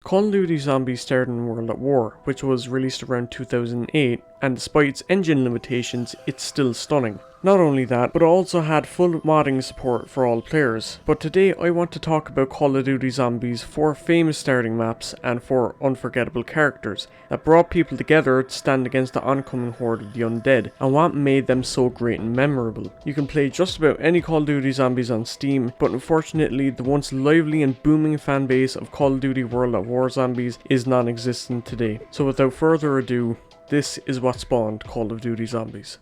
Call of Duty Zombies started in World at War, which was released around 2008, and despite its engine limitations, it's still stunning. Not only that, but it also had full modding support for all players. But today I want to talk about Call of Duty Zombies' 4 famous starting maps and 4 unforgettable characters that brought people together to stand against the oncoming horde of the undead, and what made them so great and memorable. You can play just about any Call of Duty Zombies on Steam, but unfortunately the once lively and booming fan base of Call of Duty World at War Zombies is non-existent today. So without further ado, this is what spawned Call of Duty Zombies.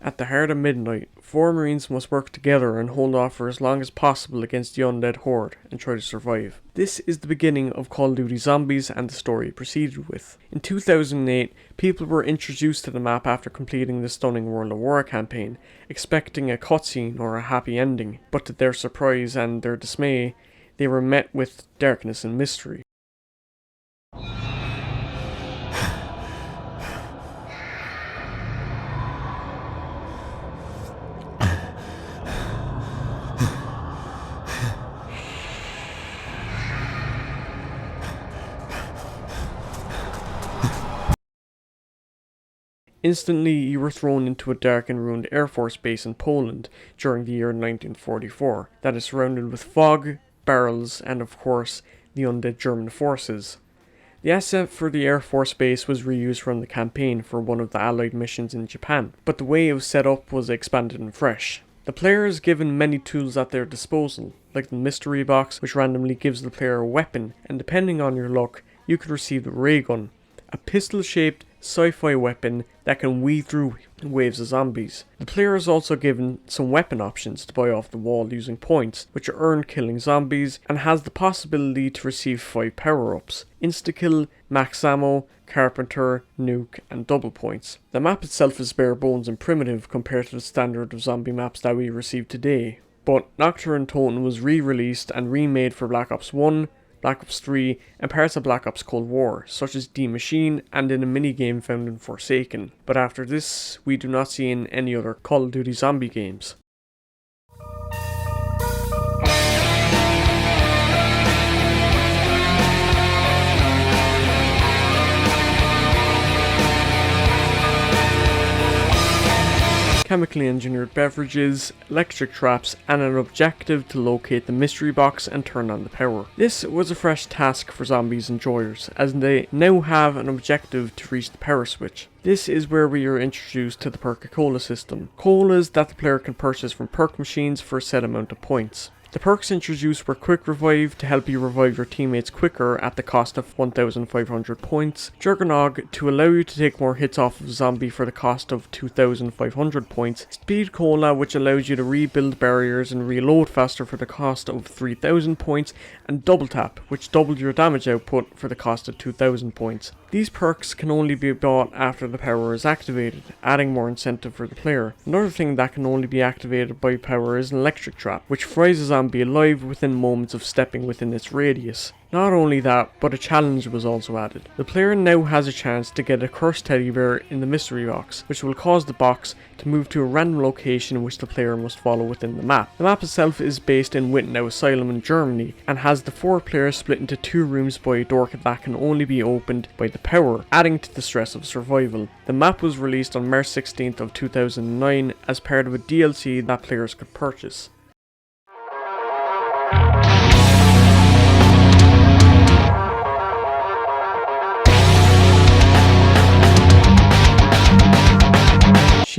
At the heart of midnight, 4 Marines must work together and hold off for as long as possible against the undead horde and try to survive. This is the beginning of Call of Duty Zombies and the story it proceeded with. In 2008, people were introduced to the map after completing the stunning World at War campaign, expecting a cutscene or a happy ending, but to their surprise and their dismay, they were met with darkness and mystery. Instantly, you were thrown into a dark and ruined Air Force base in Poland during the year 1944 that is surrounded with fog, barrels, and of course, the undead German forces. The asset for the Air Force base was reused from the campaign for one of the Allied missions in Japan, but the way it was set up was expanded and fresh. The player is given many tools at their disposal, like the mystery box, which randomly gives the player a weapon, and depending on your luck, you could receive the ray gun, a pistol-shaped sci-fi weapon that can weave through waves of zombies. The player is also given some weapon options to buy off the wall using points, which are earned killing zombies, and has the possibility to receive 5 power-ups: Insta-kill, max ammo, carpenter, nuke, and double points. The map itself is bare bones and primitive compared to the standard of zombie maps that we receive today, but Nacht and Toten was re-released and remade for Black Ops 1, Black Ops 3, and parts of Black Ops Cold War, such as Die Machine and in a minigame found in Forsaken. But after this, we do not see in any other Call of Duty zombie games. Chemically engineered beverages, electric traps, and an objective to locate the mystery box and turn on the power. This was a fresh task for zombies enjoyers, as they now have an objective to reach the power switch. This is where we are introduced to the Perk-a-Cola system, colas that the player can purchase from perk machines for a set amount of points. The perks introduced were Quick Revive to help you revive your teammates quicker at the cost of 1500 points, Juggernog to allow you to take more hits off of a zombie for the cost of 2500 points, Speed Cola which allows you to rebuild barriers and reload faster for the cost of 3000 points, and Double Tap which doubled your damage output for the cost of 2000 points. These perks can only be bought after the power is activated, adding more incentive for the player. Another thing that can only be activated by power is an electric trap, which fries a zombie alive within moments of stepping within its radius. Not only that, but a challenge was also added. The player now has a chance to get a cursed teddy bear in the mystery box, which will cause the box to move to a random location which the player must follow within the map. The map itself is based in Wittenau Asylum in Germany, and has the 4 players split into 2 rooms by a door that can only be opened by the power, adding to the stress of survival. The map was released on March 16th of 2009 as part of a DLC that players could purchase.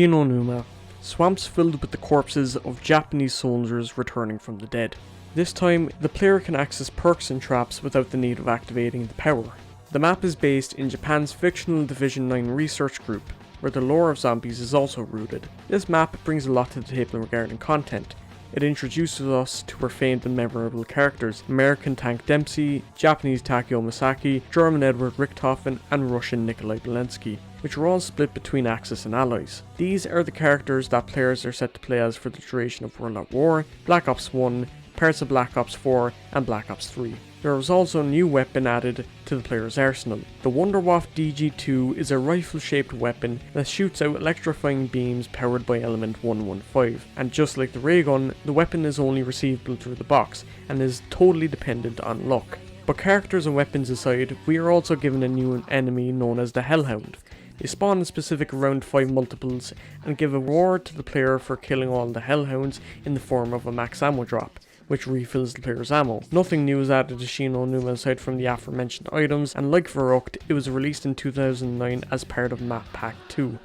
Kino map. Swamps filled with the corpses of Japanese soldiers returning from the dead. This time, the player can access perks and traps without the need of activating the power. The map is based in Japan's fictional Division 9 research group, where the lore of zombies is also rooted. This map brings a lot to the table regarding content. It introduces us to our famed and memorable characters: American Tank Dempsey, Japanese Takeo Masaki, German Edward Richthofen, and Russian Nikolai Belensky, which are all split between Axis and Allies. These are the characters that players are set to play as for the duration of World at War, Black Ops 1, parts of Black Ops 4, and Black Ops 3. There was also a new weapon added to the player's arsenal. The Wunderwaffe DG2 is a rifle-shaped weapon that shoots out electrifying beams powered by element 115, and just like the ray gun, the weapon is only receivable through the box, and is totally dependent on luck. But characters and weapons aside, we are also given a new enemy known as the Hellhound. They spawn in specific round 5 multiples, and give a reward to the player for killing all the Hellhounds in the form of a max ammo drop, which refills the player's ammo. Nothing new is added to Kino aside from the aforementioned items, and like Verrucht, it was released in 2009 as part of Map Pack 2.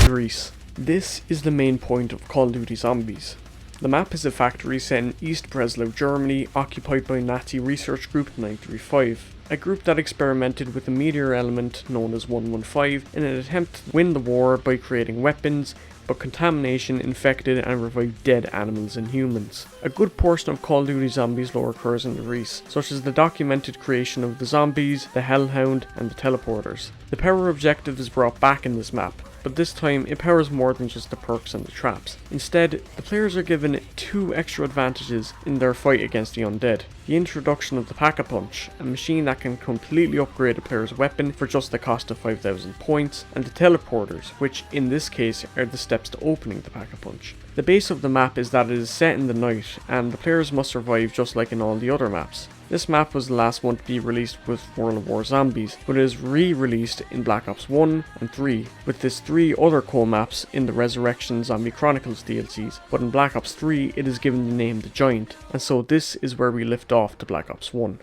Greece. This is the main point of Call of Duty Zombies. The map is a factory set in East Breslau, Germany, occupied by Nazi research group 935, a group that experimented with a meteor element known as 115 in an attempt to win the war by creating weapons, but contamination infected and revived dead animals and humans. A good portion of Call of Duty Zombies lore occurs in Greece, such as the documented creation of the zombies, the Hellhound, and the teleporters. The power objective is brought back in this map, but this time it powers more than just the perks and the traps. Instead, the players are given 2 extra advantages in their fight against the undead. The introduction of the Pack-a-Punch, a machine that can completely upgrade a player's weapon for just the cost of 5,000 points, and the teleporters, which in this case are the steps to opening the Pack-a-Punch. The base of the map is that it is set in the night, and the players must survive just like in all the other maps. This map was the last one to be released with World of War Zombies, but it is re-released in Black Ops 1 and 3, with this 3 other co-maps in the Resurrection Zombie Chronicles DLCs, but in Black Ops 3 it is given the name The Giant, and so this is where we lift off to Black Ops 1.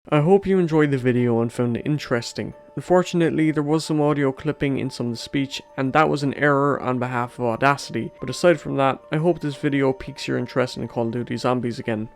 I hope you enjoyed the video and found it interesting. Unfortunately, there was some audio clipping in some of the speech, and that was an error on behalf of Audacity, but aside from that, I hope this video piques your interest in Call of Duty Zombies again.